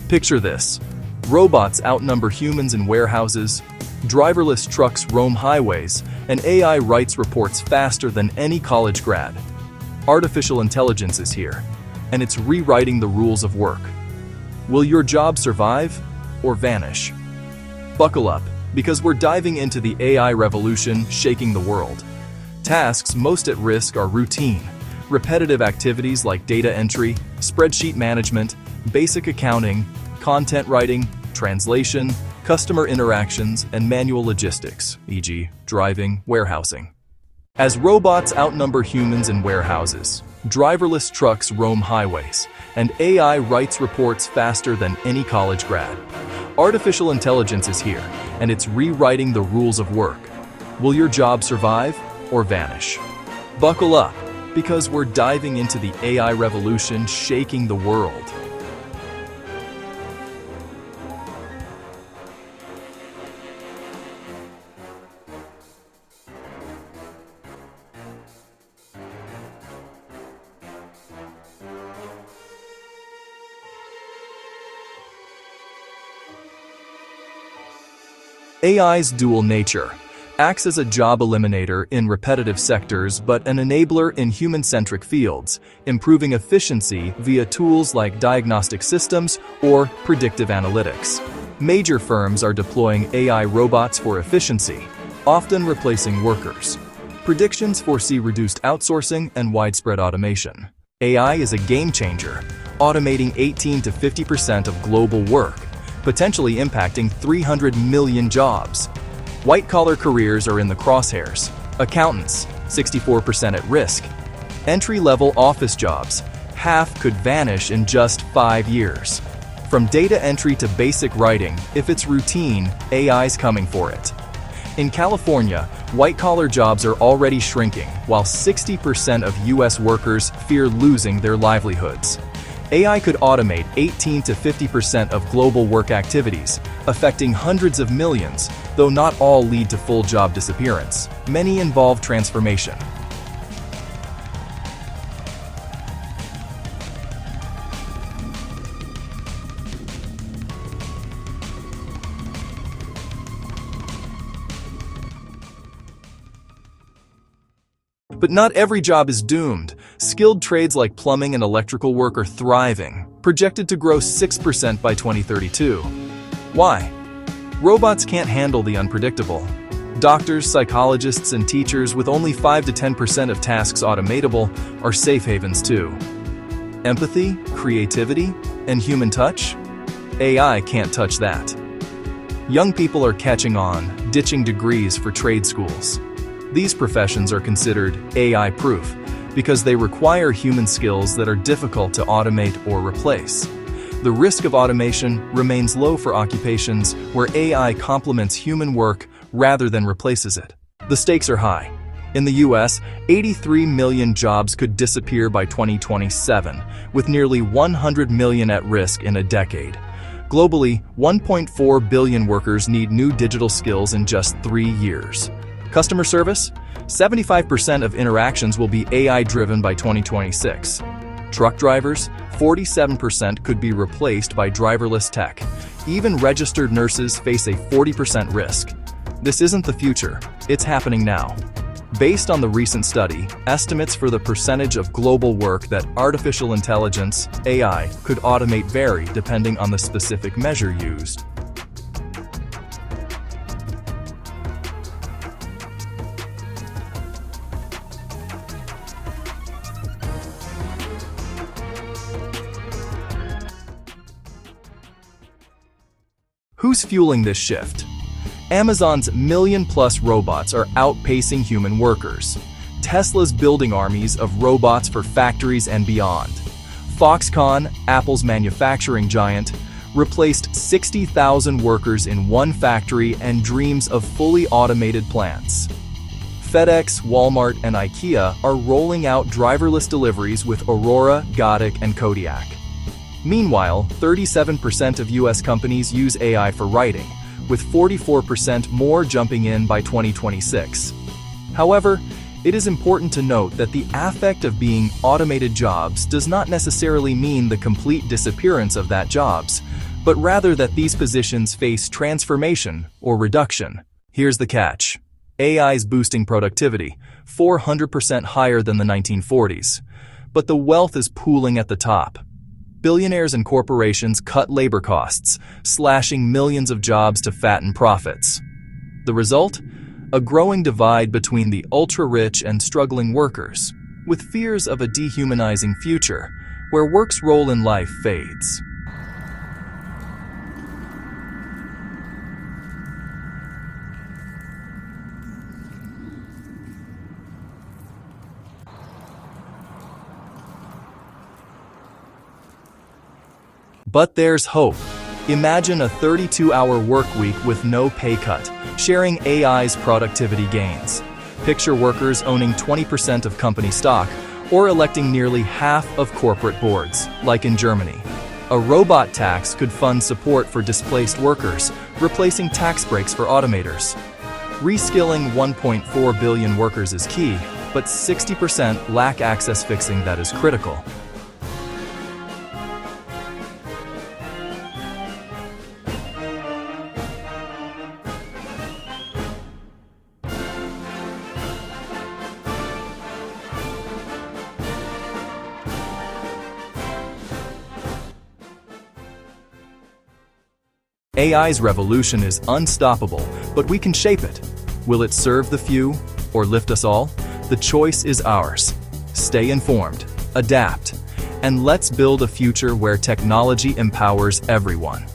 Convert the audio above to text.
Picture this. Robots outnumber humans in warehouses, driverless trucks roam highways, and AI writes reports faster than any college grad. Artificial intelligence is here, and it's rewriting the rules of work. Will your job survive or vanish? Buckle up, because we're diving into the AI revolution shaking the world. Tasks most at risk are routine, repetitive activities like data entry, spreadsheet management, basic accounting, content writing, translation, customer interactions, and manual logistics, e.g., driving, warehousing. As robots outnumber humans in warehouses, driverless trucks roam highways, and AI writes reports faster than any college grad. Artificial intelligence is here, and it's rewriting the rules of work. Will your job survive or vanish? Buckle up, because we're diving into the AI revolution shaking the world. AI's dual nature acts as a job eliminator in repetitive sectors but an enabler in human-centric fields, improving efficiency via tools like diagnostic systems or predictive analytics. Major firms are deploying AI robots for efficiency, often replacing workers. Predictions foresee reduced outsourcing and widespread automation. AI is a game changer, automating 18 to 50% of global work, potentially impacting 300 million jobs. White-collar careers are in the crosshairs. Accountants, 64% at risk. Entry-level office jobs, half could vanish in just 5 years. From data entry to basic writing, if it's routine, AI's coming for it. In California, white-collar jobs are already shrinking, while 60% of US workers fear losing their livelihoods. AI could automate 18 to 50% of global work activities, affecting hundreds of millions, though not all lead to full job disappearance. Many involve transformation. But not every job is doomed. Skilled trades like plumbing and electrical work are thriving, projected to grow 6% by 2032. Why? Robots can't handle the unpredictable. Doctors, psychologists, and teachers with only 5 to 10% of tasks automatable are safe havens too. Empathy, creativity, and human touch? AI can't touch that. Young people are catching on, ditching degrees for trade schools. These professions are considered AI-proof because they require human skills that are difficult to automate or replace. The risk of automation remains low for occupations where AI complements human work rather than replaces it. The stakes are high. In the US, 83 million jobs could disappear by 2027, with nearly 100 million at risk in a decade. Globally, 1.4 billion workers need new digital skills in just 3 years. Customer service? 75% of interactions will be AI-driven by 2026. Truck drivers? 47% could be replaced by driverless tech. Even registered nurses face a 40% risk. This isn't the future, it's happening now. Based on the recent study, estimates for the percentage of global work that artificial intelligence, AI, could automate vary depending on the specific measure used. Who's fueling this shift? Amazon's million-plus robots are outpacing human workers. Tesla's building armies of robots for factories and beyond. Foxconn, Apple's manufacturing giant, replaced 60,000 workers in one factory and dreams of fully automated plants. FedEx, Walmart, and IKEA are rolling out driverless deliveries with Aurora, Godik, and Kodiak. Meanwhile, 37% of US companies use AI for writing, with 44% more jumping in by 2026. However, it is important to note that the affect of being automated jobs does not necessarily mean the complete disappearance of that jobs. but rather that these positions face transformation or reduction. Here's the catch. AI's boosting productivity, 400% higher than the 1940s. But the wealth is pooling at the top. Billionaires and corporations cut labor costs, slashing millions of jobs to fatten profits. The result? A growing divide between the ultra-rich and struggling workers, with fears of a dehumanizing future, where work's role in life fades. But there's hope. Imagine a 32-hour work week with no pay cut, sharing AI's productivity gains. Picture workers owning 20% of company stock or electing nearly half of corporate boards, like in Germany. A robot tax could fund support for displaced workers, replacing tax breaks for automators. Reskilling 1.4 billion workers is key, but 60% lack access. Fixing that is critical. AI's revolution is unstoppable, but we can shape it. Will it serve the few or lift us all? The choice is ours. Stay informed, adapt, and let's build a future where technology empowers everyone.